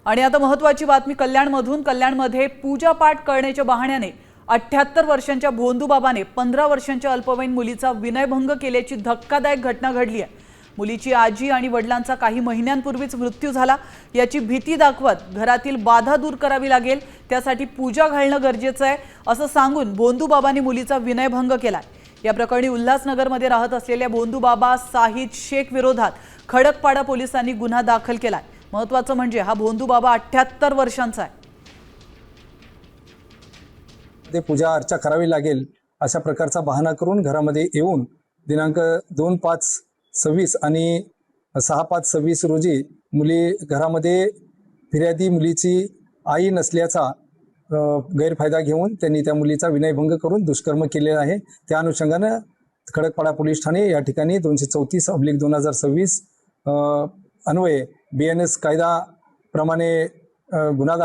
आणि आता महत्त्वाची बातमी कल्याणमध्ये पूजा पाठ करण्याच्या बहाण्याने 78 वर्षांच्या भोंदूबाबाने 15 वर्षांच्या अल्पवयीन मुलीचा विनयभंग केल्याची धक्कादायक घटना घडली आहे। मुलीची आजी आणि वडिलांचा काही महिन्यांपूर्वीच मृत्यू झाला। याची भीती दाखवत घरातील बाधा दूर करावी लागेल, त्यासाठी पूजा घालणं गरजेचं आहे असं सांगून भोंदूबाबांनी मुलीचा विनयभंग केलाय। या प्रकरणी उल्हासनगरमध्ये राहत असलेल्या भोंदूबाबा साहिद शेख विरोधात खडकपाडा पोलिसांनी गुन्हा दाखल केलाय। महत्त्वाचं म्हणजे हा भोंदूबाबा 78 वर्षांचा आहे। ते पूजा अर्चा करावी लागेल अशा प्रकारचा बहाणा करून घरामध्ये येऊन दिनांक 2/5/26 आणि 6/5/26 रोजी मुली घरामध्ये फिर्यादी मुलीची आई नसल्याचा गैरफायदा घेऊन त्यांनी त्या मुलीचा विनयभंग करून दुष्कर्म केले आहे। त्या अनुषंगाने खडकपाडा पोलीस ठाणे या ठिकाणी 234/2026 अन्वये BNS कायदा प्रमाणे गुन्हा